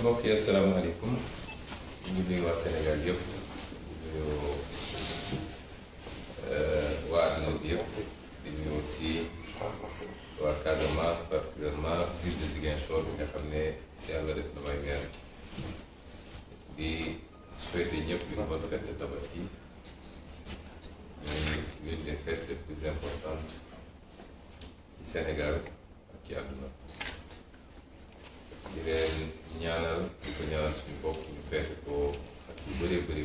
mbokk yi asalaamaaleykum ñu ngi nuyu waa Sénégal yëpp di nuyu waa àdduna bi yëpp di nuyu aussi waa Casamance particulièrement ville de Ziguinchor bi nga xam ne yàlla def na may weer di souhaiter ñëpp une bonne fête de Tabaski muy l'une des fêtes les plus importantes ci Sénégal ak ci àdduna di leen ñaanal di ko ñaanal suñu bopp ñu fekk ko ak yu bëree bëri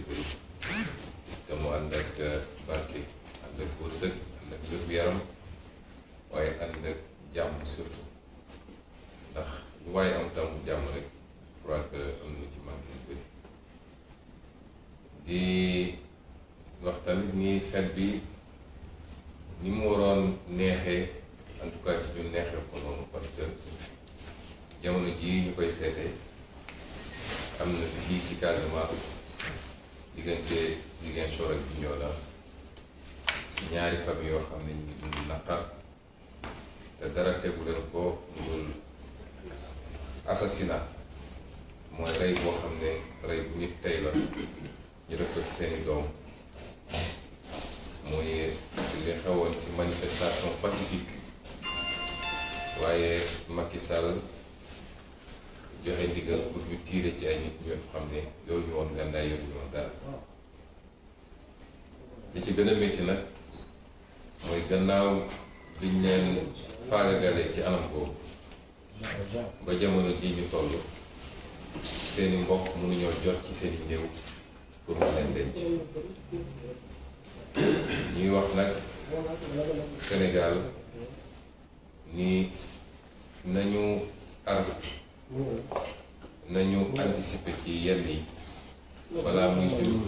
te mu ànd ak barke ànd ak wërsëg ànd ak wér-gu-yaram waaye ànd ak jàmm surtout ndax lu waaye am tam jàmm rek je crois que am na ci manqué yu bëri di wax tamit ni fête bi ni mu waroon neexee en tout cas ci ñu neexee ko noonu parce que jamono jii ñu koy feete am na fii ci Casamance diggante Ziguinchor ak Bignona ñaari famille yoo xam ne ñu ngi dund naqar te dara tegu leen ko dul assassinat mooy rey boo xam ne rey bu nit tey la ñu def ko ci seeni doom mooy li xewoon ci manifestation pacifique waaye Macky Sall joxe ndigal pour ñu tiire ci ay nit ñoo xam ne yooyu ñu woon gànnaay yooyu ñu woon dara li ci gën a métti nag mooy gannaaw liñ leen faagagale ci anam boobu ba jamono ji ñu toll seeni mbokk mënuñoo jot ci seeni néew pour mu leen denc ñuy wax nag Sénégal ni nañu arbitre nañu anticiper ci yenn yi balaa muy jur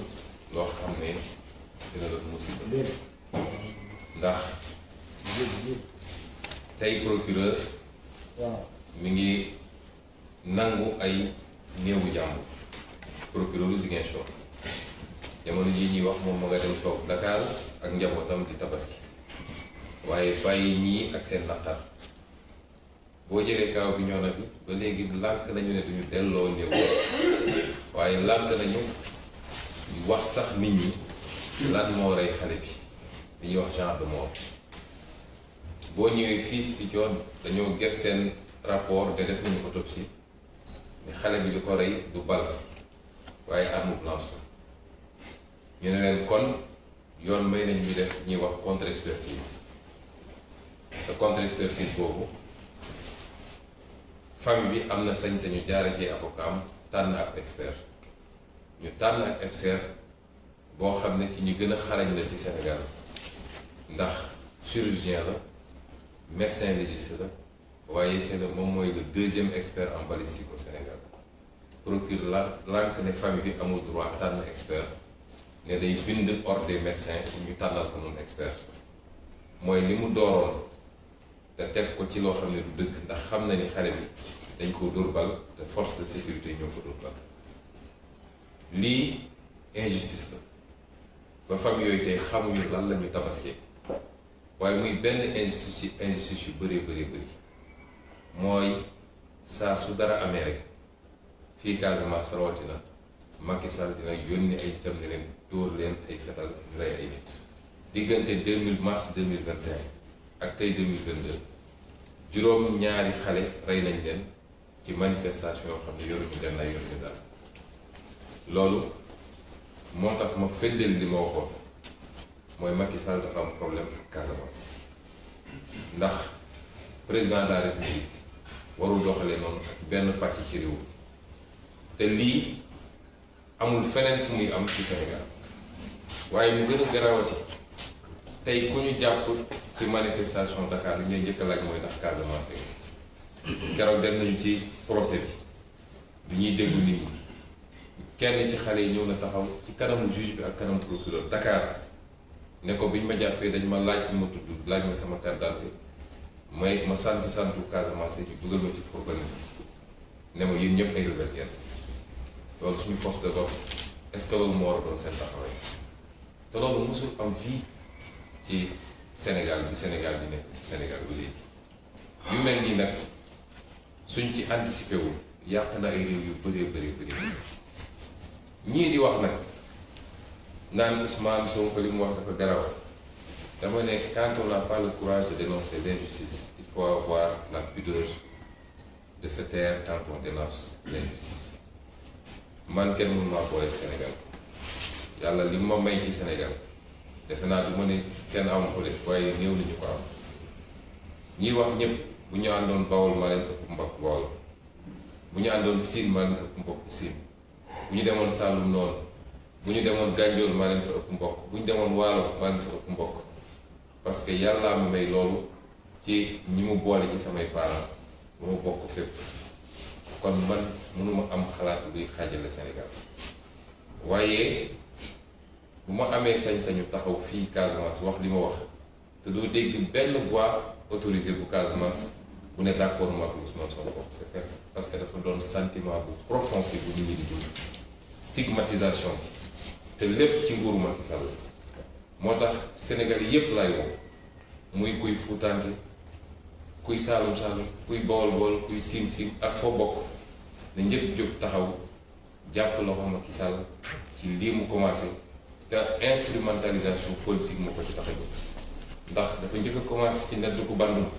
loo xam ne dina doon musiba ndax tey procureur mi ngi nangu ay néewu jàmbur procureur u Ziguinchor jamono jii ñuy wax moom ma nga dem toog Dakar ak njabootam di tabaski waaye bàyyi ñii ak seen naqar boo jëlee kaaw Bignona bi ba léegi lànk nañu ne duñu delloo néew waaye lànk nañu wax sax nit ñi lan moo rey xale bi li ñuy wax genre de mort boo ñëwee fii si Bignona dañoo def seen rapport te def nañu autopsie ne xale bi li ko rey du bal waaye arme blanche ñu ne leen kon yoon may nañ ñu def ñuy wax contre expertise te contre expertise boobu famille bi am na sañ-sañu jaare ci avocat am tànn ak expert ñu tànn ak expert boo xam ne ci ñi gën a xarañ la ci Sénégal ndax chirurgien la médecin légiste la waaye c'est le moom mooy le deuxième expert en balistique au Sénégal procureur la lànk ne famille bi amul droit tànn expert ne day bind ordre des médecins ñu tànnal ko noonu expert mooy li mu dooroon te teg ko ci loo xam ne du dëgg ndax xam na ni xale bi dañ ko dóor bal te force de sécurité ñoo ko dóor bal lii injustice la ba famille yooyu tey xamuñu lan la ñu tabaskee waaye muy benn injustice yu bëree mooy saa su dara amee rek fii Casamance rawatina Macky Sall dina yónni ay itam ne leen dóor leen ay fetal ñu rey ay nit diggante mars 2021 ak tey 2022 juróom ñaari xale rey nañ leen ci manifestation yoo xam ne yoruñu gànnaay yoruñu dara loolu moo tax ma feddal li ma waxoon mooy Macky Sall dafa am problème Casamance ndax président de la République warul doxalee noonu benn pàcc ci réew te lii amul feneen fu muy am ci Sénégal waaye mu gën a garawati tey ku ñu jàpp ci manifestation Dakar li ngay njëkk a laaj mooy ndax Casamance keroog dem nañu ci procès bi ñuy déglu nit ñi kenn ci xale yi ñëw na taxaw ci kanamu juge bi ak kanamu procureur Dakar ne ko bi ñu ma jàppee dañ ma laaj ñu ma tudd laaj ma sama carte d'identité ma santu Casamance ñu dugal ma ci fourgon ne ma yéen ñëpp ay rebelle ngeen loolu suñu force de l'ordre est-ce que loolu moo war a doon seen taxawaay te loolu mosul am fii ci Sénégal bi nekk Sénégal bu léegi yu mel nii nag suñ ci anticipé wul yàq na ay réew yu bëree ñii di wax nag naan Ousmane Sonko li mu wax dafa garaw dama ne quand on n'a pas le courage de dénoncer l'injustice il faut avoir la pudeur de se taire quand on dénonce l'injustice. Man kenn mënu maa boole Sénégal yàlla li ma may ci Sénégal defe naa du ma ne kenn am ko def waaye néew li ñu ko am ñiy wax ñëpp bu ñu àndoon Bawol maa leen ëpp mbokk Bawol bu ñu àndoon Siin maa leen ëpp mbokk Siin bu ñu demoon Saalum noonu bu ñu demoon Gànjool maa leen fa ëpp mbokk bu ñu demoon Waalo maa leen fa ëpp mbokk parce que yàllaa ma may loolu ci ñi mu boole ci samay parents ba ma bokk fépp kon man mënuma am xalaat luy xaajale Sénégal waaye bu ma amee sañ-sañu taxaw fii Casamance wax li ma wax te doo dégg benn voix autorisée bu Casamance bu ne d'accord ma ak Ousmane Sonko c'est parce que dafa doon sentiment bu profond fi bu nit ñi di dund stigmatisation bi te lépp ci nguuru Macky Sall moo tax Sénégal yépp laay woo muy kuy Fuutaante kuy Saalum kuy Bawol kuy Siin ak foo bokk na njëkk jóg taxaw jàpp loxo Macky Sall ci lii mu commencé te instrumentalisation politique moo ko ci tax a jóg ndax dafa njëkk a commencé ci nedd ku bandum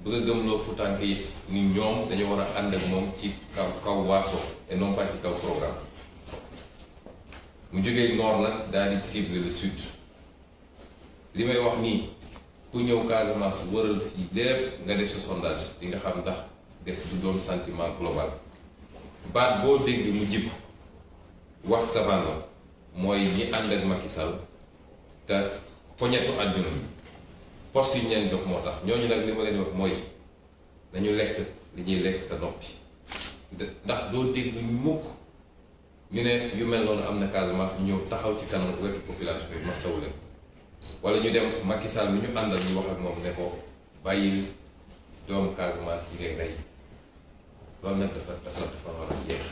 bëgg a gëmloo Fuutaanke yi ni ñoom dañu war a ànd ak moom ci kaw waaso et non pas ci kaw programme mu jógee nord nag daal di cible le sud li may wax nii ku ñëw Casamance wëral fii lépp nga def sa sondage di nga xam ndax def du doon sentiment global baat boo dégg mu jib wax savant la mooy ñi ànd ak Macky Sall te poñetu àdduna poste yi ñu leen jox moo tax ñooñu nag li ma leen wax mooy nañu lekk li ñuy lekk te noppi ndax doo dégg mukk ñu ne yu mel noonu am na Casamance ñu ñëw taxaw ci kanam wetu population yi masawu leen wala ñu dem Macky Sall mi ñu àndal ñu wax ak moom ne ko bàyyil doomu Casamance yi ngay rey loolu nag dafa war a jeex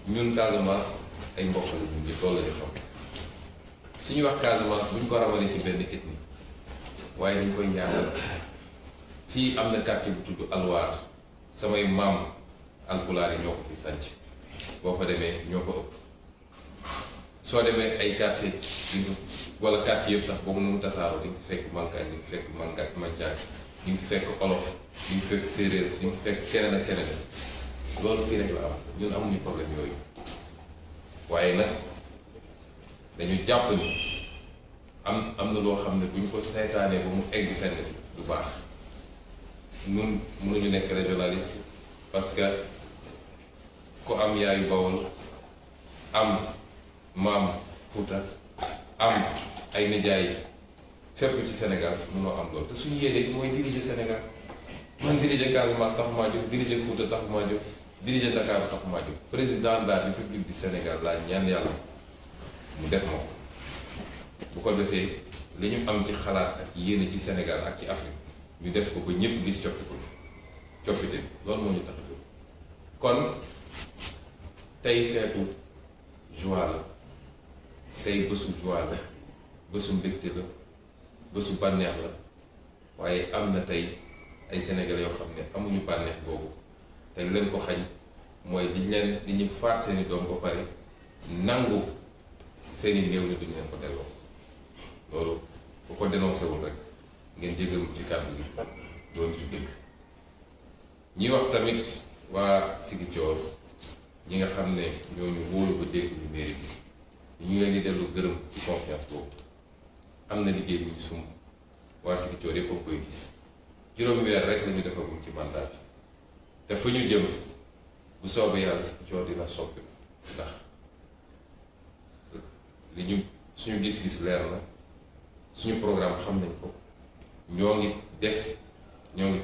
ñun Casamance ay mbokk la ñun ñëpp loolu la ñu xam suñu wax Casamance buñ ko ramalee ci benn ethnie waaye dañ koy ñaanal fii am na quartier bu tudd Alwaar samay maam alpulaar yi ñoo ko fi sànc boo fa demee ñoo ko ëpp soo demee ay quartier wala quartier yëpp sax boobu nu mu tasaaroo di nga fekk Mankaan di nga fekk Manjaak di nga fekk olof di nga fekk séeréer di nga fekk keneen ak keneen loolu fii rek la am ñun amuñu problème yooyu waaye nag dañu jàpp ni am na loo xam ne bu ñu ko seetaanee ba mu egg fenn du baax ñun mënuñu nekk régionaliste parce que ku am yaayu Bawol am maam Fuuta am ay nijaay fépp ci Sénégal mënoo am loolu te suñu yéene mooy diriger Sénégal man diriger Casamance taxumaa jóg diriger Fuuta taxumaa jóg diriger Dakar taxumaa jóg président de la République du Sénégal laa ñaan yàlla mu def ma ko bu ko defee li ñu am ci xalaat ak yéene ci Sénégal ak ci Afrique ñu def ko ba ñëpp gis coppite bi loolu moo ñu tax a jóg kon tey feetu joie la tey bésu joie la bésu mbégte la bésu bànneex la waaye am na tey ay sénégalais yoo xam ne amuñu bànneex boobu te lu leen ko xañ mooy li ñu faat seeni doom ba pare nangu seeni néew ni duñ leen ko delloo loolu bu ko dénoncé wul rek ngeen jégal mu ci kàddu gi doon ci dëgg ñi wax tamit waa Ziguinchor ñi nga xam ne ñooñu wóolu ba dégg ñu mairie bi ñu leen di dellu gërëm ci confiance boobu am na liggéey bu ñu sumb waa Ziguinchor yëpp a koy gis juróomi weer rek la ñu defagum ci mandat bi te fu ñu jëm bu soobee yàlla Ziguinchor dina soppi ndax li ñu suñu gis-gis leer na suñu programme xam nañ ko ñoo ngi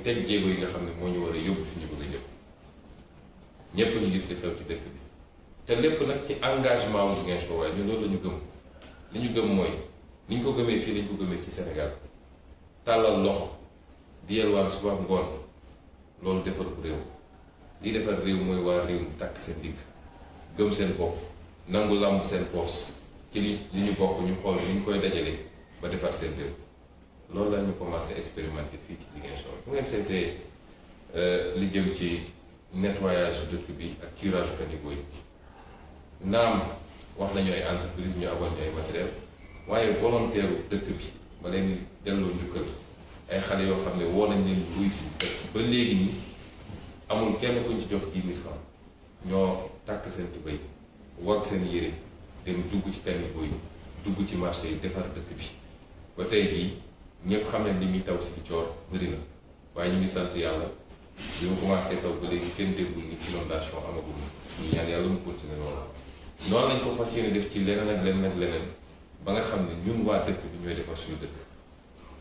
teg jéego yi nga xam ne moo ñu war a yóbbu fi ñu bëgg a jëm ñépp ñu gis li xew ci dëkk bi te lépp nag ci engagement wu Ziguinchor waaye ñun loolu la ñu gëm li ñu gëm mooy ni ñu ko gëmee fii lañ ko gëmee ci Sénégal tàllal loxo di yelwaan suba ngoon loolu defar bu réew li defar réew mooy waa réew mi takk seen digg gëm seen bopp nangu làmb seen poos ci li ñu bokk ñu xool ni ñu koy dajalee ba defar seen réew loolu la ñu commencé expérimenter fii ci Ziguinchor bu ngeen seetee li jëm ci nettoyage dëkk bi ak curage caniveau yi naam wax nañu ay entreprise ñu abonné ay matériel waaye volontaire dëkk bi ma leen delloo njukkal ay xale yoo xam ne woo nañ leen luy si ba léegi nii amul kenn kuñ ci jox 10 000 francs ñoo tàkk seen tubéy wag seen yére dem dugg ci caniveau yi dugg ci marché yi defar dëkk bi ba tey jii ñëpp xam nañ li muy taw si coor bëri na waaye ñu ngi sant yàlla bi mu commencé taw ba léegi kenn déggul ni inondation amagul ñu ñaan yàlla mu continuer noonu lañ ko fas yéene def ci leneen ak leneen ak leneen ba nga xam ne ñun waa dëkk bi ñooy defar suñu dëkk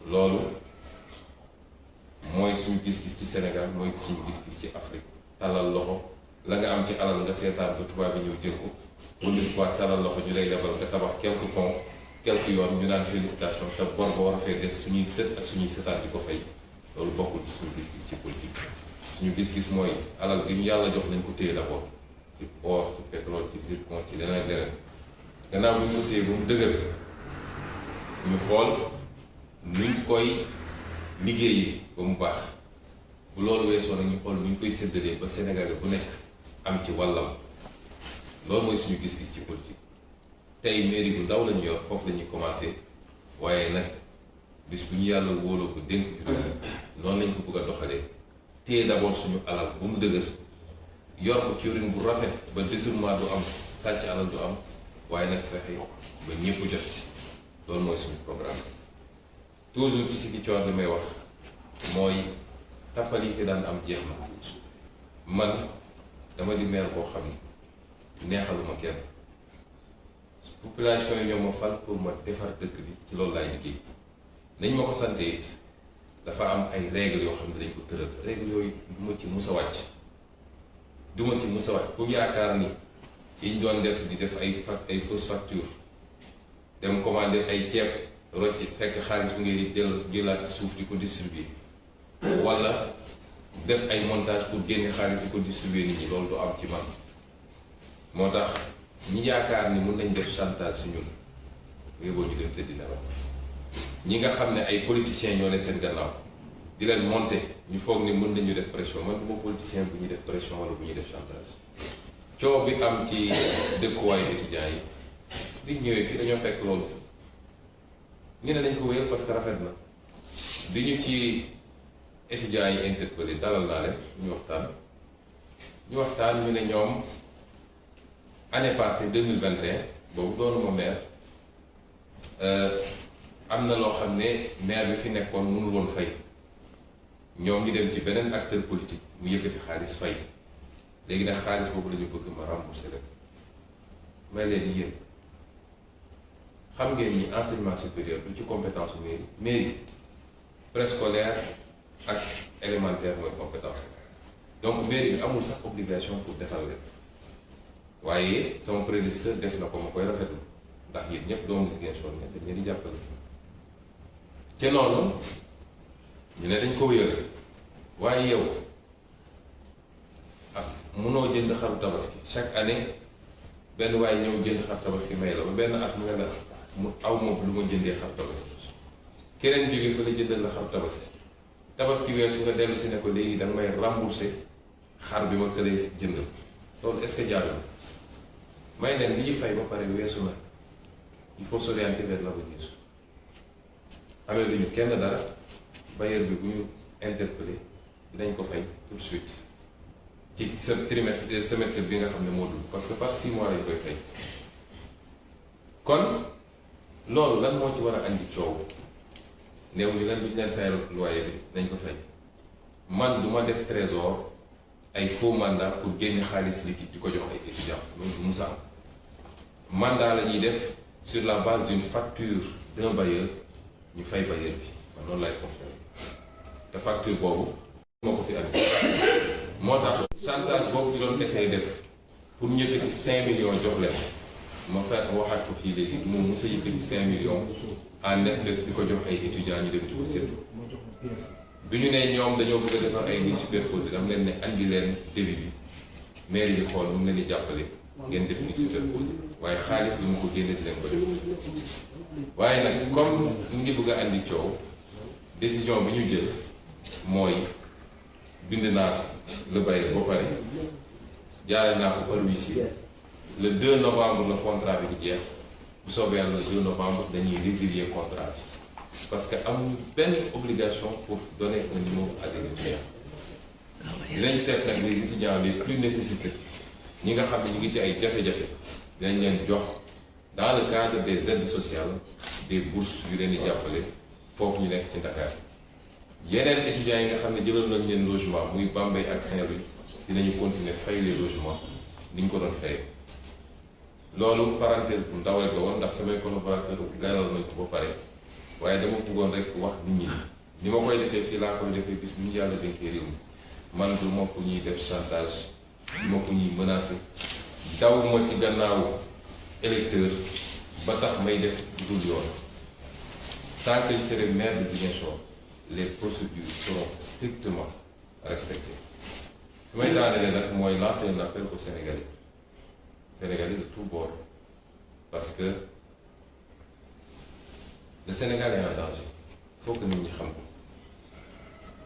loolu mooy suñu gis-gis ci Sénégal mooy suñu gis-gis ci Afrique talal loxo la nga am ci alal nga seetaan ba tubaab bi ñëw jël ko wala fois talal loxo ñu lay lebal nga tabax quelques ponts quelques yoon ñu naan félicitation te bor ba war a fee des suñuy sët ak suñuy sëtaat di ko fay loolu bokkul ci suñu gis-gis ci politique suñu gis-gis mooy alal gi ñu yàlla jox nañ ko téye d'abord ci or ci pétrole ci zircon ci leneen ak leneen gannaaw bu ñu ko téye ba mu dëgër ñu xool nuñ koy liggéeyee ba mu baax bu loolu weesoo nag ñu xool nuñ koy séddalee ba Sénégalais bu nekk am ci wàllam loolu mooy suñu gis-gis ci politique tey mairie bu ndaw lañu yor foofu la ñuy commencé waaye nag bis bu ñu yàlla wóoloo ko dénk ju noonu lañ ko bëgg a doxalee téye d'abord suñu alal ba mu dëgër yor ko ci yorin bu rafet ba détournement du am sàcc alal du am waaye nag fexe ba ñëpp jot si loolu mooy suñu programme toujours ci Ziguinchor li may wax mooy tappal yi fi daan am jeex na man dama di maire boo xam ne neexaluma kenn population yi ñoo ma fal pour ma defar dëkk bi ci loolu laay liggéey nañ ma ko sante it dafa am ay règles yoo xam ne dañ ko tëral règles yooyu du ma ci mus a wàcc ku yaakaar ni yiñ doon def di def ay fausse facture dem commander ay ceeb rocc fekk xaalis bi ngay jëlaat ci suuf di ko distribuer wala def ay montage pour génne xaalis di ko distribuer nit ñi loolu du am ci man moo tax ñi yaakaar ni mun nañ def chantage su ñun yóbboo ñu dem tëddi nelaw ñi nga xam ne ay politiciens ñoo ne seen gannaaw di leen monter ñu foog ni mën nañu def pression man du ma politicien bu ñuy def pression wala bu ñuy def chantage coow bi am ci dëkkuwaayu étudiants yi bi ñëwee fii dañoo fekk loolu ñu ne dañ ko wéyal parce que rafet na bi ñu ci étudiants yi interpellé dalal naa leen ñu waxtaan ñu ne ñoom année passée 2021 boobu doonu ma maire am na loo xam ne maire bi fi nekkoon mënul woon fay ñoom ñu dem ci beneen acteur politique mu yëkkati xaalis fay léegi nag xaalis boobu la ñu bëgg ma rembourser leen may leen yéen xam ngeen ni enseignement supérieur du ci compétence mairie préscolaire ak élémentaire mooy compétence donc mairie bi amul sax obligation pour defal leen waaye sama prédécesseur def na ko ma koy rafetlu ndax yéen ñëpp doomu Ziguinchor ne dañ leen di jàppale ca noonu ñu ne dañ ko wéyal waaye yow mënoo jënd xaru tabaski chaque année benn waaye ñëw jënd xar tabaski may la ba benn at mu ne la mu aw moom lu ma jëndee xar tabaski keneen jóge fa la jëndal la xar tabaski weesu nga dellu si ne ko léegi danga may rembourser xar bi ma këlee jëndal loolu est-ce que jaadu may leen li ñu fay ba pare weesu na il faut s'orienter vers l'avenir amee lu ñu kenn dara bailleur bi bu ñu interpellé dinañ ko fay tout de suite ci sa semestre bi nga xam ne moo dugg parce que par 6 mois lañ koy fay kon loolu lan moo ci war a andi coow néew ñu leen duñ leen fayal loyer bi nañ ko fay man du ma def trésor ay faux mandat pour génne xaalis liquide di ko jox ay étudiants loolu du musa am mandat la ñuy def sur la base d'une facture d'un bailleur ñu fay bailleur bi man noonu laay fonctionner te facture boobu moo ko fi andi moo tax chantage boobu ci doon essayé def pour ñu yëkkati 5 millions jox leen ma fekk waxaat ko fii léegi moom mos a yëkkati 5 millions en espèce di ko jox ay étudiants ñu dem ci ko séddu bi ñu ne ñoom dañoo bëgg a defar ay lits superposés dama leen ne andi leen débit bi mairie bi xool mu leen di jàppale ngeen def lits superposés waaye xaalis lu mu ko génne di leen ko def waaye nag comme mu ngi bëgg a andi coow décision bi ñu jël mooy bind naa le bailleur ba pare jaaree naa ko par huissier le 2 novembre le contrat bi di jeex bu soobee yàlla le 2 novembre dañuy résilier contrat bi parce que amuñu benn obligation pour donner un numéro à des étudiants dinañ seet nag les étudiants les plus nécessités ñi nga xam ne ñu ngi ci ay jafe-jafe dinañ leen jox dans le cadre des aides sociales des bourses yu leen di jàppale foofu ñu nekk ci Dakar yeneen étudiants yi nga xam ne jëloon nañ leen logement muy Bambey ak Saint-Louis dinañu continuer fay les logements ni ñu ko doon fayee loolu parenthèse bu ndaw rek la woon ndax samay collaborateurs gaaral nañ ko ba pare waaye dama bëggoon rek wax nit ñi ni ma koy defee fii laa koy defee bis bu ñu yàlla dénkee réew mi man du ma ko ñuy def chantage du ma ko ñuy menacer daw ma ci gannaaw électeur ba tax may def dul yoon tant que je serai maire de Ziguinchor les procédures seront strictement respectées fi may daanelee nag mooy lancer un appel aux Sénégalais de tous bords parce que le Sénégal est en danger il faut que nit ñi xam ko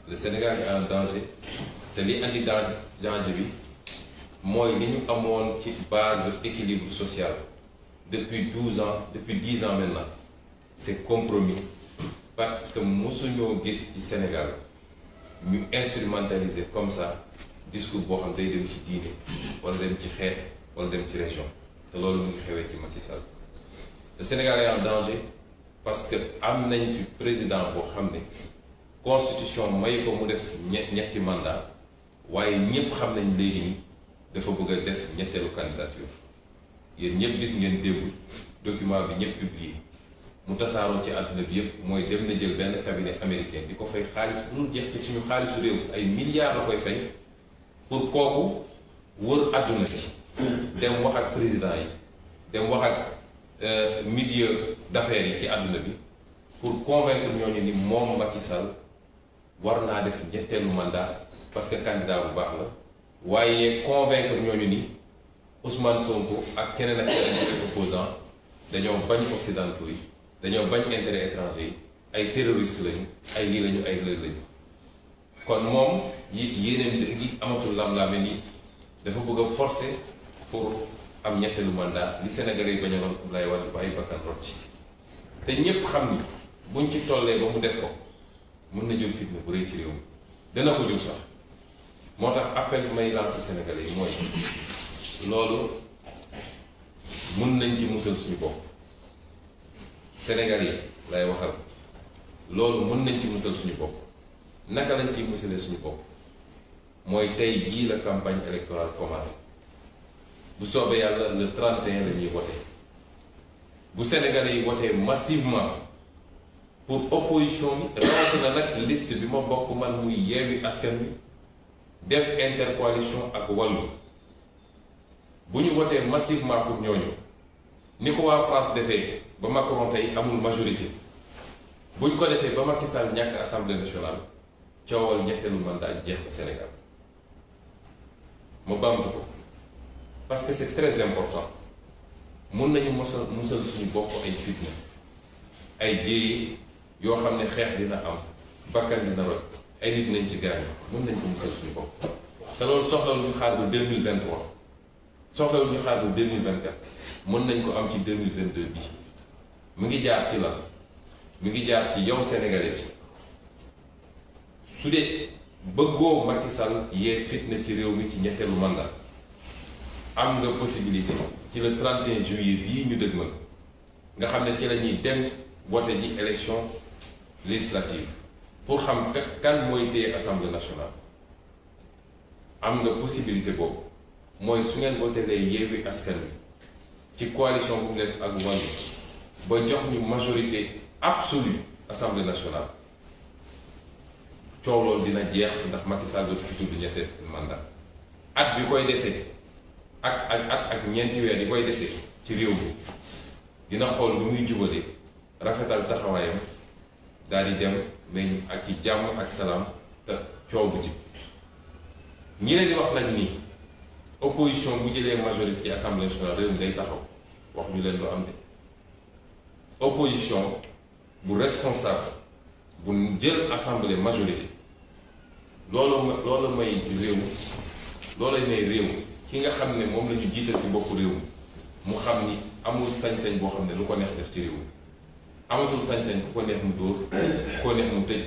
le Sénégal est en danger te li andi danger bi mooy li ñu amoon ci base équilibre social depuis 12 ans depuis 10 ans maintenant c'est compromis parce que mosuñoo gis ci Sénégal ñu instrumentaliser comme ça discours boo xam day dem ci diine wala dem ci xeet wala dem ci région te loolu mu ngi xewee ci Macky Sall le Sénégal est en danger parce que am nañ fi président boo xam ne constitution may ko mu def ñetti mandat waaye ñépp xam nañ léegi ni dafa bëgg a def ñetteelu candidature yéen ñëpp gis ngeen démb document bi ñëpp publié mu tasaaroo ci àdduna bi yëpp mooy dem na jël benn cabinet américain di ko fay xaalis bu dul jeex ci suñu xaalisu réew ay milliards la koy fay pour kooku wër àdduna bi dem wax ak président yi dem wax ak milieu d'affaires yi ci àdduna bi pour convaincre ñooñu ni moom Macky Sall war naa def ñetteelu mandat parce que candidat bu baax la waaye convaincre ñooñu ni Ousmane Sonko ak keneen ak keneen ak opposant dañoo bañ occidentaux yi dañoo bañ intérêt étranger yi ay terroristes lañu ay lii lañu ay lël lañu kon moom yéeneen yi amatul lam-laame nii dafa bëgg a forcer pour am ñetteelu mandat li Sénégalais yi bañaloon Abdoulaye Wade ba ay bakkan rot ci te ñépp xam ni buñ ci tollee ba mu def ko mën na jël fitna bu rëy ci réew mi dana ko jël sax moo tax appel bi may lancer Sénégalais yi mooy loolu mun nañ ci musal suñu bopp Sénégal yi lay waxal loolu mën nañ ci musal suñu bopp naka lañ ciy musalee suñu bopp mooy tey jii la campagne électorale commencé bu soobee yàlla le 31 la ñuy voté bu Sénégalais yi voté massivement pour opposition bi rawatina nag liste bi ma bokk man muy Yewwi Askan Wi def intercoalition ak Wallu bu ñu voté massivement pour ñooñu ni ko waa France defee ba Macron tey amul majorité bu ñu ko defee ba Macky Sall ñàkk assemblée nationale coowal ñetteelu mandat jeex na Sénégal ma bamtu ko parce que c'est très important mun nañu musal suñu bopp ay fitna ay jéey yoo xam ne xeex dina am bakkan dina rot ay nit nañ ci gaañu mun nañ ko musal suñu bopp te loolu soxlawul ñu xaar ba 2023 soxlawul ñu xaar ba 2024 mën nañ ko am ci 2022 bi mu ngi jaar ci lan mu ngi jaar ci yow Sénégalais bi su dee bëggoo Macky Sall yee fitna ci réew mi ci ñetteelu mandat am nga possibilité ci le 31 juillet bii ñu dëgmal nga xam ne ci la ñuy dem voté ji élection législative pour xam kan mooy téye assemblée nationale am nga possibilité boobu mooy su ngeen voté lee Yewwi Askan Wi ci coalition bu mu def ak Wallu ba jox ñu majorité absolue assemblée nationale coow loolu dina jeex ndax Macky Sall dootu fi tudd ñetteel mandat at bi koy desee ak ñeenti weer yi koy desee ci réew mi dina xool lu muy jubale rafetal taxawaayam daal di dem mais ak ci jàmm ak salaam te coow bu jib ñi leen di wax nag nii opposition bu jëlee majorité ci assemblée nationale réew mi day taxaw wax ñu leen lu am de opposition bu responsable bu jël assemblée majorité loolu may réew loolu may réew ki nga xam ne moom la ñu jiital ci boppu réew mu xam ni amul sañ-sañ boo xam ne lu ko neex def ci réew mi amatul sañ-sañ ku ko neex mu dóor ku ko neex mu tëj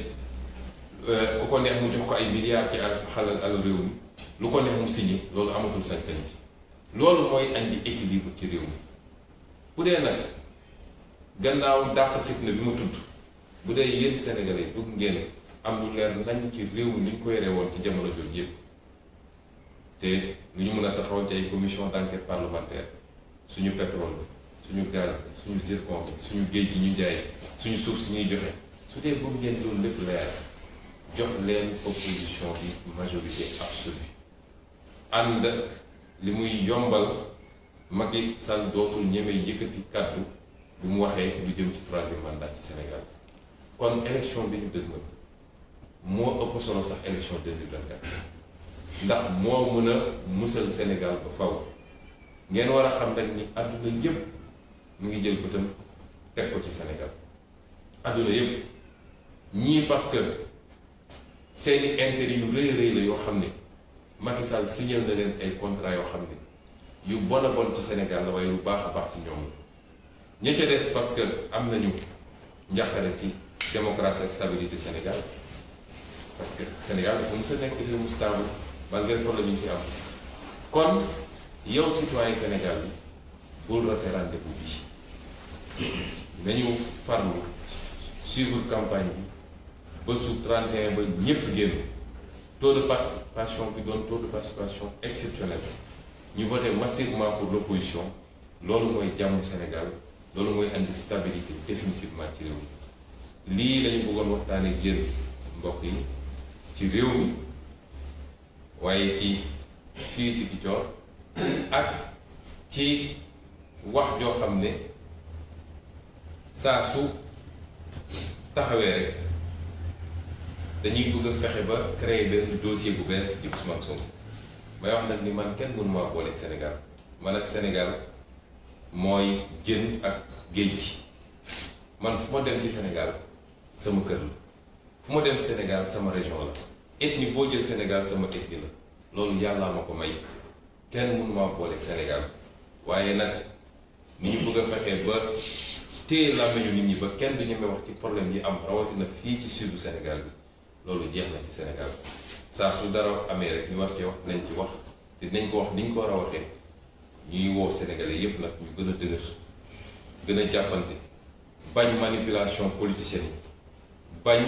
ku ko neex mu jox ko ay milliards ci alal réew mi lu ko neex mu signé loolu amatul sañ-sañ bi loolu mooy andi équilibre ci réew mi bu dee nag gannaaw dàq fitna bi ma tudd bu dee yéen Sénégalais bëgg ngeen am lu leer nañ ci réew mi ni ñu ko yore woon ci jamono jooju yëpp te lu ñu mën a taxawal ci ay commission d'enquête parlementaire suñu pétrole bi suñu gaz bi suñu zircon bi suñu géej gi ñu jaay suñu suuf si ñuy joxe su dee bëgg ngeen loolu lépp leer jox leen opposition bi majorité absolue ànd ak li muy yombal Macky Sall dootul ñeme yëkkati kàddu bi mu waxee lu jëm ci troisième mandat ci Sénégal kon élection bi ñu dëgmal moo ëpp solo sax élection 2024 ndax moo mën a musal Sénégal ba faw ngeen war a xam rek ni adduna yépp mu ngi jël bëtam teg ko ci Sénégal adduna yépp ñii parce que seeni intérêt yu rëy rëy la yoo xam ne Macky Sall signé na leen ay contrat yoo xam ne yu bon a bon ci Sénégal la waaye lu baax a baax ci ñoom ña ca des parce que am nañu njàqare ci démocratie ak stabilité Sénégal parce que Sénégal dafa mos a nekk réew mu stable malgré problème yi ñu ci am kon yow citoyen Sénégal bi bul rater rendez-vous bi nañu farlu suivre campagne bi ba su 31 ba ñépp génn taux de participation bi doon taux de participation exceptionnel ñu voté massivement pour l'opposition loolu mooy jàmmu Sénégal loolu mooy indi stabilité définitivement ci réew mi lii lañu bëggoon waxtaane ak yéen mbokk yi ci réew mi waaye ci fii si Ziguinchor ak ci wax joo xam ne saa su taxawee rek dañuy bëgg a fexe ba créer benn dossier bu bees ci Ousmane Sonko may wax nag ni man kenn mënu maa booleeg Sénégal man ak Sénégal mooy jën ak géej gi man fu ma dem ci Sénégal sama kër la fu ma dem Sénégal sama région la ethnie boo jël Sénégal sama ethnie la loolu yàllaa ma ko may kenn mënu maa booleeg Sénégal waaye nag ni ñu bëgg a fexee ba téye làmmiñu nit ñi ba kenn du ñeme wax ci problème yi am rawatina fii ci sudu Sénégal bi loolu jeex na ci Sénégal saa su dara amee rek ñu war cee wax dinañ ci wax te dinañ ko wax ni ñu ko war a waxee ñuy woo Sénégalais yépp nag ñu gën a dëgër gën a jàppante bañ manipulation politicienne yi bañ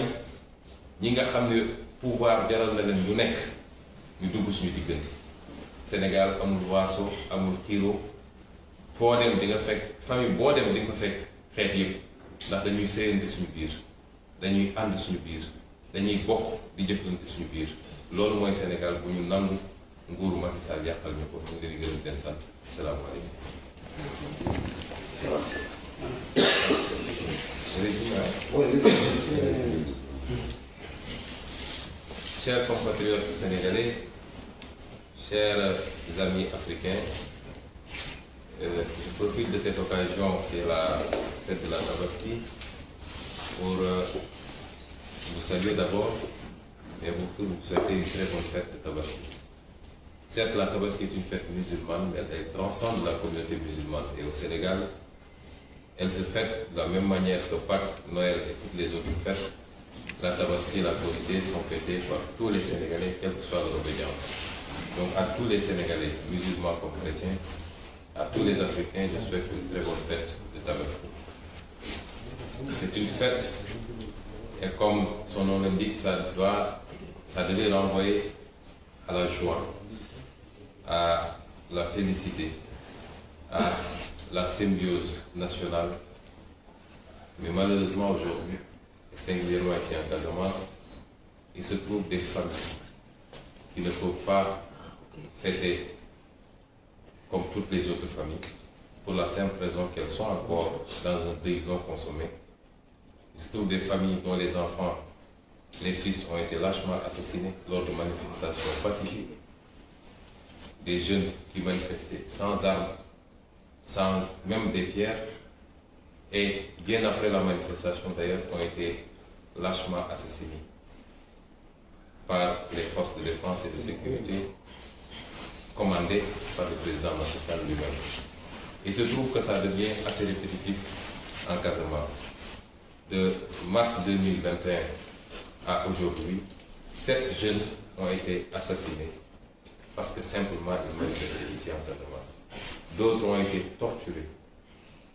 ñi nga xam ne pouvoir jaral na leen lu nekk ñu dugg suñu diggante Sénégal amul waaso amul xiiro foo dem di nga fekk famille boo dem di nga ko fekk xeet yépp ndax dañuy séyante suñu biir dañuy ànd suñu biir dañuy bokk di jëflante suñu biir loolu mooy Sénégal bu ñu nangu nguuru Macky Sall yàqal ñu ko ñu ngi leen di gërëm di leen sant salaamaaleykum. Chers compatriotes sénégalais, chers amis africains, je profite de cette occasion qui est la fête de la Tabaski pour vous saluer d'abord et vous souhaiter une très bonne fête de Tabaski. Certes, la Tabaski est une fête musulmane, mais elle transcende la communauté musulmane. Et au Sénégal, elle se fête de la même manière que Pâques, Noël et toutes les autres fêtes. La Tabaski et la Korité sont fêtées par tous les Sénégalais, quelle que soit leur obédience. Donc à tous les Sénégalais, musulmans comme chrétiens, à tous les Africains, je souhaite une très bonne fête de Tabaski. C'est une fête, et comme son nom l'indique, ça devait renvoyer à la joie, à la félicité, à la symbiose nationale. Mais malheureusement aujourd'hui, et singulièrement ici en Casamance, il se trouve des familles qui ne peuvent pas fêter comme toutes les autres familles, pour la simple raison qu'elles sont encore dans un deuil non consommé. Il se trouve des familles dont les enfants, les fils ont été lâchement assassinés lors de manifestations pacifiques. Des jeunes qui manifestaient sans armes, sans même des pierres, et bien après la manifestation d'ailleurs, ont été lâchement assassinés. par les forces de défense et de sécurité commandées par le président Macky Sall lui-même. Il se trouve que ça devient assez répétitif en Casamance. De mars 2021 à aujourd'hui, 7 jeunes ont été assassinés parce que simplement ils manifestaient ici en Casamance. D'autres ont été torturés,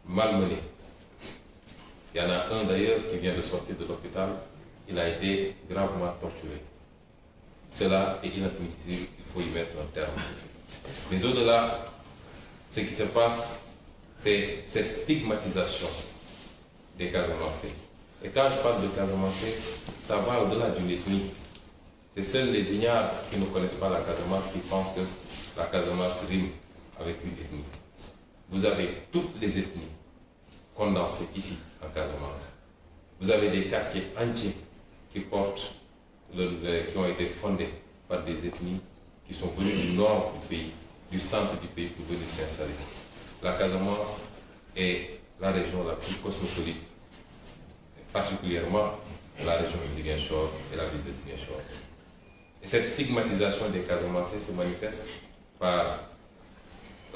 malmenés. Il y en a un d'ailleurs qui vient de sortir de l'hôpital, il a été gravement torturé. Cela est inadmissible, il faut y mettre un terme. Mais au-delà, ce qui se passe, c'est cette stigmatisation des Casamancés. Et quand je parle de Casamancés, ça va au-delà d'une ethnie. C'est seuls les ignares qui ne connaissent pas la Casamance qui pensent que la Casamance rime avec une ethnie. Vous avez toutes les ethnies condensées ici en Casamance. Vous avez des quartiers entiers qui portent, qui ont été fondés par des ethnies qui sont venues du nord du pays, du centre du pays pour venir s'installer. La Casamance est la région la plus cosmopolite, particulièrement la région de Ziguinchor et la ville de Ziguinchor. Et cette stigmatisation des Casamancés se manifeste par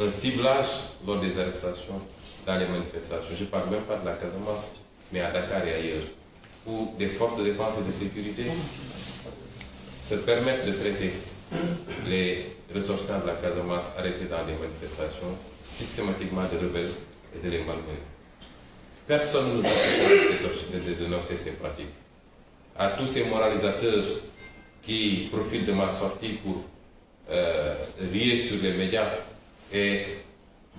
un ciblage lors des arrestations dans les manifestations. Je ne parle même pas de la Casamance, mais à Dakar et ailleurs, où des forces de défense et de sécurité se permettent de traiter les ressortissants de la Casamance arrêtés dans des manifestations systématiquement de rebelles et de les malmener. Personne ne nous empêche de dénoncer ces pratiques. À tous ces moralisateurs qui profitent de ma sortie pour rier sur les médias et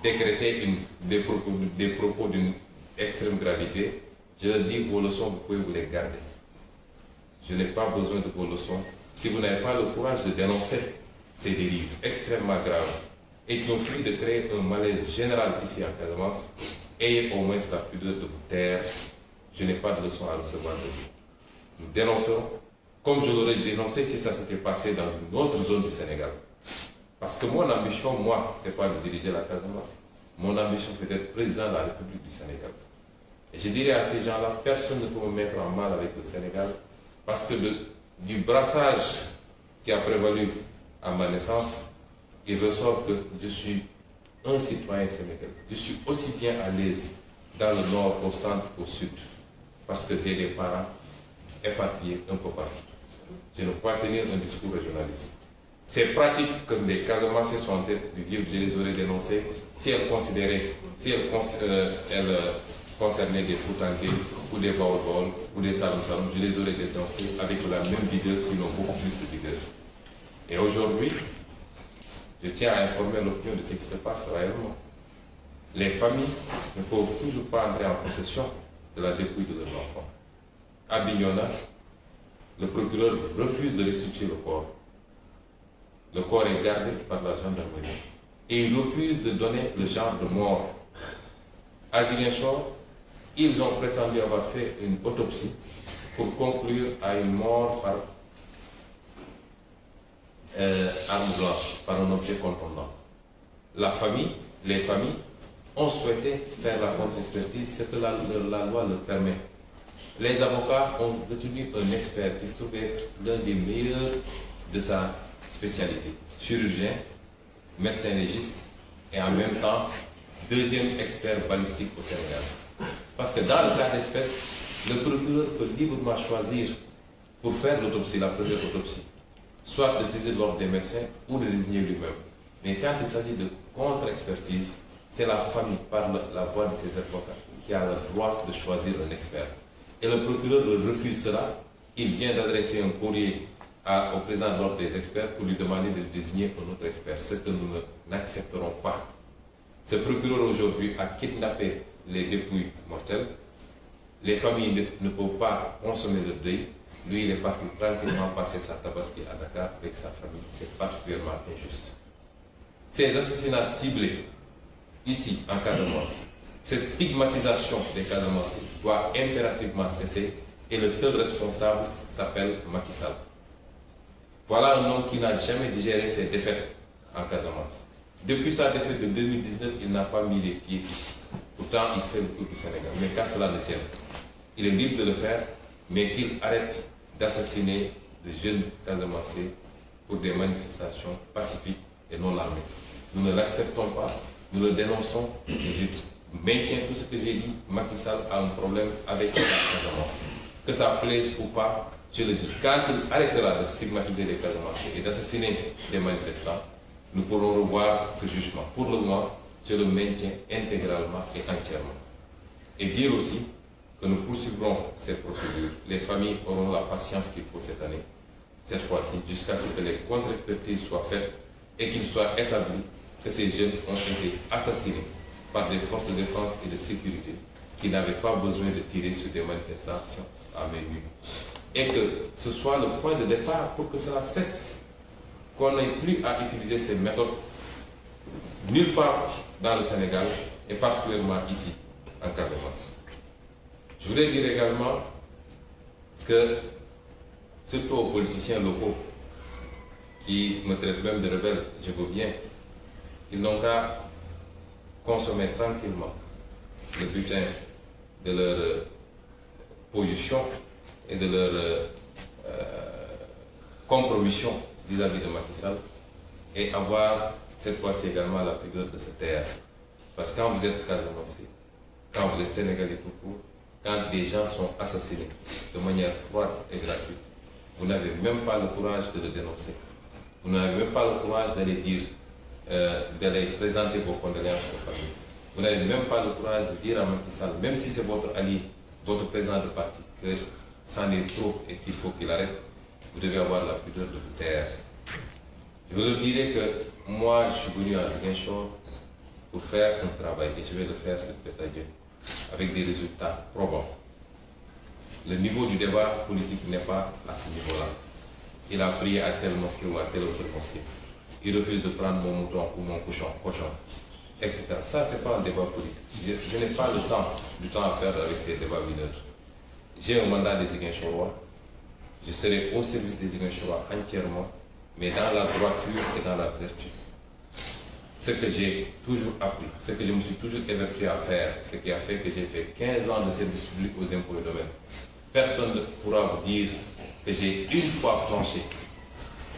décréter des propos d'une extrême gravité, je leur dis, vos leçons, vous pouvez vous les garder. Je n'ai pas besoin de vos leçons si vous n'avez pas le courage de dénoncer ces dérives extrêmement graves et qui ont fini de créer un malaise général ici en Casamance. Ayez au moins la pudeur de vous taire. Je n'ai pas de leçon à recevoir de vous. Nous dénoncerons, comme je l'aurais dénoncé si ça s'était passé dans une autre zone du Sénégal. Parce que mon ambition, moi, ce n'est pas de diriger la Casamance. Mon ambition, c'est d'être président de la République du Sénégal. Et je dirais à ces gens-là, personne ne peut me mettre en mal avec le Sénégal, parce que du brassage qui a prévalu à ma naissance, il ressort que je suis un citoyen sénégalais. Je suis aussi bien à l'aise dans le nord, au centre, au sud, parce que j'ai des parents éparpillés un peu partout. Je ne peux pas tenir un discours régionaliste. Ces pratiques que les Casamancés sont en train de vivre, je les aurais dénoncées si elles concernaient des Foutanké ou des Baol ou des Saloum, je les aurais dénoncées avec la même vigueur, sinon beaucoup plus de vigueur. Et aujourd'hui, je tiens à informer l'opinion de ce qui se passe réellement. Les familles ne peuvent toujours pas entrer en possession de la dépouille de leurs enfants. À Bignona, le procureur refuse de restituer le corps. Le corps est gardé par la gendarmerie. Et il refuse de donner le genre de mort. À Ziguinchor, ils ont prétendu avoir fait une autopsie pour conclure à une mort par arme blanche, par un objet contondant. Les familles ont souhaité faire la contre-expertise, ce que la loi leur permet. Les avocats ont retenu un expert qui se trouve être l'un des meilleurs de sa spécialité, chirurgien, médecin légiste et en même temps deuxième expert balistique au Sénégal. Parce que dans le cas d'espèce, le procureur peut librement choisir pour faire l'autopsie, la première autopsie, soit de saisir l'ordre des médecins ou de désigner lui-même. Mais quand il s'agit de contre-expertise, c'est la famille, par la voix de ses avocats, qui a le droit de choisir un expert. Et le procureur refuse cela. Il vient d'adresser un courrier au président de l'ordre des experts pour lui demander de désigner un autre expert, ce que nous n'accepterons pas. Ce procureur aujourd'hui a kidnappé les dépouilles mortelles. Les familles ne peuvent pas consommer le deuil. Lui, il est parti tranquillement passer sa tabaski à Dakar avec sa famille. C'est particulièrement injuste. Ces assassinats ciblés, ici, en Casamance, cette stigmatisation des Casamancés doit impérativement cesser et le seul responsable s'appelle Macky Sall. Voilà un homme qui n'a jamais digéré ses défaites en Casamance. Depuis sa défaite de 2019, il n'a pas mis les pieds ici. Pourtant, il fait le tour du Sénégal. Mais qu'à cela ne tienne, il est libre de le faire, mais qu'il arrête d'assassiner de jeunes Casamançais pour des manifestations pacifiques et non armées. Nous ne l'acceptons pas, nous le dénonçons et je maintiens tout ce que j'ai dit. Macky Sall a un problème avec la Casamance. Que ça plaise ou pas, je le dis. Quand il arrêtera de stigmatiser les Casamançais et d'assassiner les manifestants, nous pourrons revoir ce jugement. Pour le moment, je le maintiens intégralement et entièrement. Et dire aussi que nous poursuivrons ces procédures. Les familles auront la patience qu'il faut cette année, cette fois-ci, jusqu'à ce que les contre-expertises soient faites et qu'il soit établi que ces jeunes ont été assassinés par des forces de défense et de sécurité qui n'avaient pas besoin de tirer sur des manifestations à main nue. Et que ce soit le point de départ pour que cela cesse, qu'on n'ait plus à utiliser ces méthodes nulle part dans le Sénégal et particulièrement ici, en Casamance. Je voudrais dire également que, surtout aux politiciens locaux, qui me traitent même de rebelle, je veux bien, ils n'ont qu'à consommer tranquillement le butin de leur position et de leur compromission vis-à-vis de Macky Sall et avoir cette fois-ci également la pudeur de se taire. Parce que quand vous êtes Casamançais, quand vous êtes Sénégalais tout court, quand des gens sont assassinés de manière froide et gratuite, vous n'avez même pas le courage de le dénoncer. Vous n'avez même pas le courage d'aller dire, d'aller présenter vos condoléances aux familles. Vous n'avez même pas le courage de dire à Macky Sall, même si c'est votre allié, votre président de parti, que c'en est trop et qu'il faut qu'il arrête. Vous devez avoir la pudeur de vous taire. Je vous dirai que moi, je suis venu à Ziguinchor pour faire un travail et je vais le faire, cette fête à Dieu, avec des résultats probants. Le niveau du débat politique n'est pas à ce niveau-là. Il a prié à telle mosquée ou à telle autre mosquée. Il refuse de prendre mon mouton ou mon cochon, etc. Ça, ce n'est pas un débat politique. Je n'ai pas du temps à faire avec ces débats mineurs. J'ai un mandat des Ziguinchorois. Je serai au service des Ziguinchorois entièrement, mais dans la droiture et dans la vertu. Ce que j'ai toujours appris, ce que je me suis toujours évertué à faire, ce qui a fait que j'ai fait 15 ans de service public aux impôts et domaines. Personne ne pourra vous dire que j'ai une fois flanché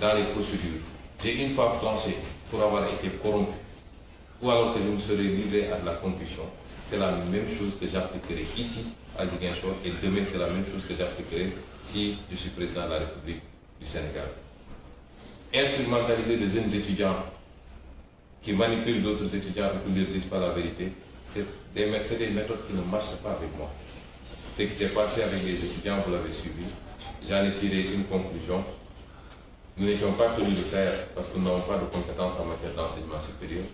dans les procédures. J'ai une fois flanché pour avoir été corrompu, ou alors que je me serais livré à de la concussion. C'est la même chose que j'appliquerai ici, à Ziguinchor, et demain c'est la même chose que j'appliquerai si je suis président de la République du Sénégal. Instrumentaliser des jeunes étudiants qui manipulent d'autres étudiants et qui ne leur disent pas la vérité, c'est des méthodes qui ne marchent pas avec moi. Ce qui s'est passé avec les étudiants, vous l'avez suivi, j'en ai tiré une conclusion. Nous n'étions pas tenus de faire parce que nous n'avons pas de compétences en matière d'enseignement supérieur.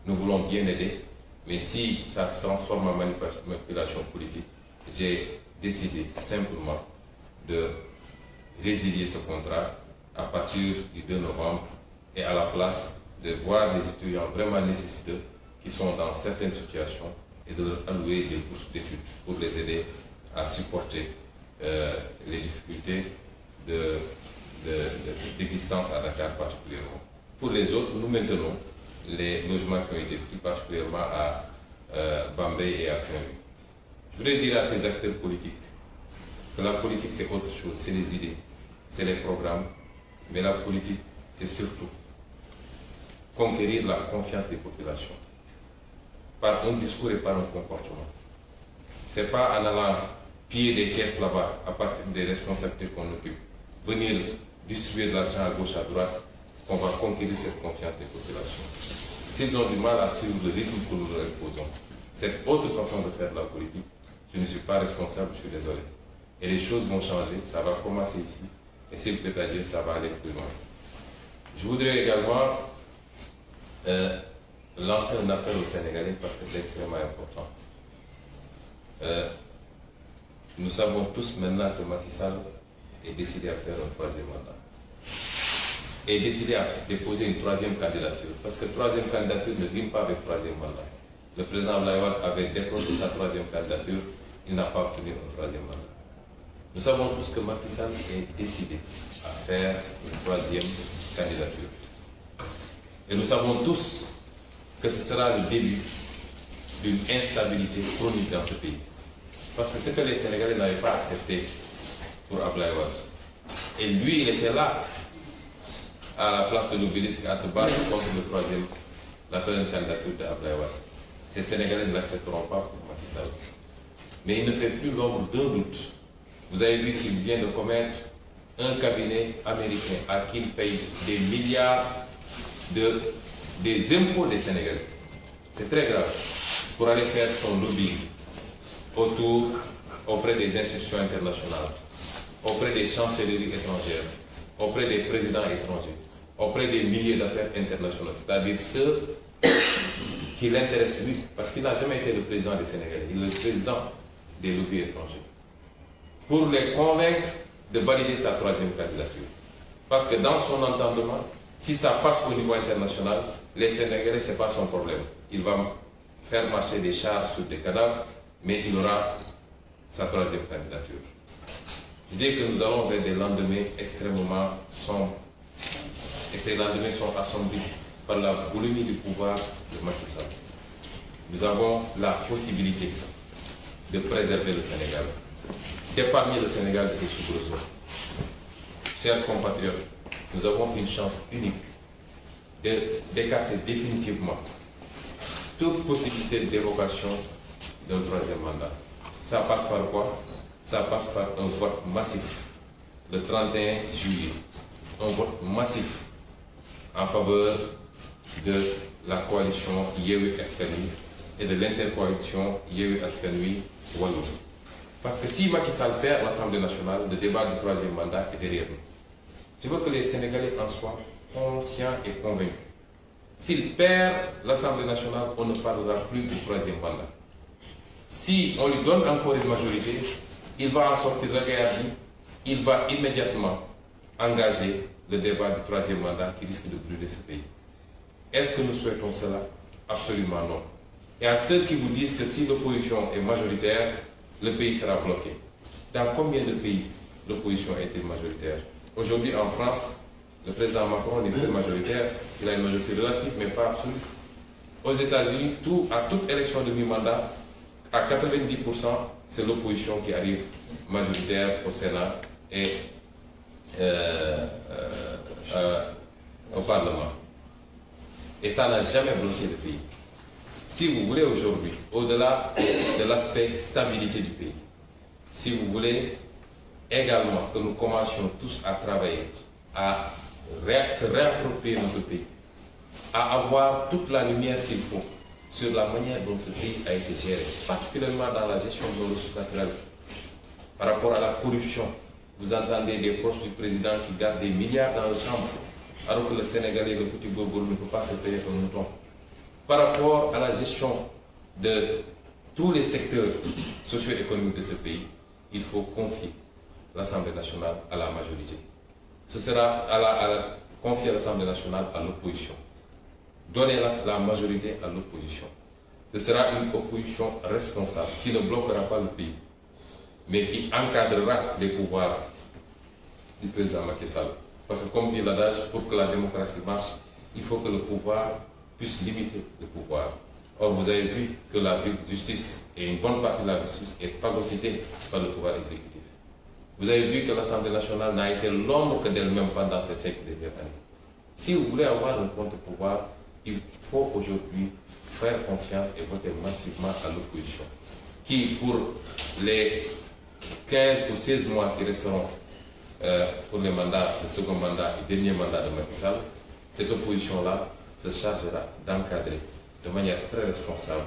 Nous voulons bien aider, mais si ça se transforme en manipulation politique, j'ai décidé simplement de résilier ce contrat à partir du 2 novembre et à la place de voir des étudiants vraiment nécessiteux qui sont dans certaines situations et de leur allouer des bourses d'études pour les aider à supporter les difficultés d'existence à Dakar particulièrement. Pour les autres, nous maintenons les logements qui ont été pris particulièrement à Bambey et à Saint-Louis. Je voudrais dire à ces acteurs politiques que la politique c'est autre chose, c'est les idées, c'est les programmes, mais la politique c'est surtout conquérir la confiance des populations par un discours et par un comportement. Ce n'est pas en allant piller des caisses là-bas à partir des responsabilités qu'on occupe, venir distribuer de l'argent à gauche, à droite, qu'on va conquérir cette confiance des populations. S'ils ont du mal à suivre le rythme que nous leur imposons, cette autre façon de faire de la politique, je ne suis pas responsable, je suis désolé. Et les choses vont changer, ça va commencer ici, et s'il plaît à Dieu, ça va aller plus loin. Je voudrais également lancer un appel aux Sénégalais parce que c'est extrêmement important. Nous savons tous maintenant que Macky Sall est décidé à faire un troisième mandat. Et décidé à déposer une troisième candidature. Parce que troisième candidature ne rime pas avec troisième mandat. Le président Abdoulaye Wade avait décroché sa troisième candidature, il n'a pas obtenu un troisième mandat. Nous savons tous que Macky Sall est décidé à faire une troisième candidature. Et nous savons tous que ce sera le début d'une instabilité chronique dans ce pays. Parce que ce que les Sénégalais n'avaient pas accepté pour Abdoulaye Wade, Et lui, il était là, à la place de l'Obélisque, à se battre contre la troisième candidature d'Abdoulaye Wade. Ces Sénégalais ne l'accepteront pas pour Macky Sall. Mais il ne fait plus l'ombre d'un doute. Vous avez vu qu'il vient de commettre un cabinet américain à qui il paye des milliards des impôts des Sénégalais. C'est très grave. Pour aller faire son lobby auprès des institutions internationales, auprès des chancelleries étrangères, auprès des présidents étrangers, auprès des milliers d'affaires internationaux, c'est-à-dire ceux qui l'intéressent lui, parce qu'il n'a jamais été le président des Sénégalais, il est le président des lobbies étrangers, pour les convaincre de valider sa troisième candidature. Parce que dans son entendement, si ça passe au niveau international, les Sénégalais, ce n'est pas son problème. Il va faire marcher des chars sur des cadavres, mais il aura sa troisième candidature. Je dis que nous allons vers des lendemains extrêmement sombres. Et ces lendemains sont assombris par la boulimie du pouvoir de Macky Sall. Nous avons la possibilité de préserver le Sénégal, d'épargner le Sénégal de ses soubresauts. Chers compatriotes, nous avons une chance unique d'écarter définitivement toute possibilité de d'évocation d'un troisième mandat. Ça passe par quoi? Ça passe par un vote massif le 31 juillet. Un vote massif en faveur de la coalition Yewwi Askan Wi et de l'intercoalition Yewwi Askan Wi Wallu. Parce que si Macky Sall perd l'Assemblée nationale, le débat du troisième mandat est derrière nous. Je veux que les Sénégalais en soient conscients et convaincus. S'il perd l'Assemblée nationale, on ne parlera plus du troisième mandat. Si on lui donne encore une majorité, il va en sortir regardé, il va immédiatement engager le débat du troisième mandat qui risque de brûler ce pays. Est-ce que nous souhaitons cela? Absolument non. Et à ceux qui vous disent que si l'opposition est majoritaire, le pays sera bloqué. Dans combien de pays l'opposition a été majoritaire? Aujourd'hui en France, le président Macron n'est plus majoritaire, il a une majorité relative mais pas absolue. Aux États-Unis, à toute élection de mi-mandat, à 90%, c'est l'opposition qui arrive majoritaire au Sénat et au Parlement. Et ça n'a jamais bloqué le pays. Si vous voulez aujourd'hui, au-delà de l'aspect stabilité du pays, si vous voulez également que nous commencions tous à travailler, à se réapproprier notre pays, à avoir toute la lumière qu'il faut sur la manière dont ce pays a été géré, particulièrement dans la gestion de nos ressources naturelles, par rapport à la corruption. Vous entendez des proches du président qui gardent des milliards dans le chambre, alors que le Sénégalais, le petit gourgour, ne peut pas se payer un mouton. Par rapport à la gestion de tous les secteurs socio-économiques de ce pays, il faut confier l'Assemblée nationale à la majorité. Ce sera confier l'Assemblée nationale à l'opposition. Donner la majorité à l'opposition. Ce sera une opposition responsable qui ne bloquera pas le pays, mais qui encadrera les pouvoirs du président Macky Sall. Parce que comme dit l'adage, pour que la démocratie marche, il faut que le pouvoir puisse limiter le pouvoir. Or, vous avez vu que la justice, et une bonne partie de la justice, est phagocytée par le pouvoir exécutif. Vous avez vu que l'Assemblée nationale n'a été l'ombre que d'elle-même pendant ces 5 dernières années. Si vous voulez avoir un contre-pouvoir, il faut aujourd'hui faire confiance et voter massivement à l'opposition, qui, pour les 15 ou 16 mois qui resteront pour les mandats, le second mandat et dernier mandat de Macky Sall, cette opposition-là se chargera d'encadrer de manière très responsable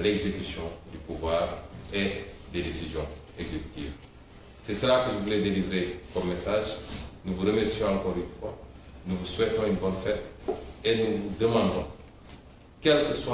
l'exécution du pouvoir et des décisions exécutives. C'est cela que je voulais délivrer comme message. Nous vous remercions encore une fois. Nous vous souhaitons une bonne fête et nous vous demandons, quel que soit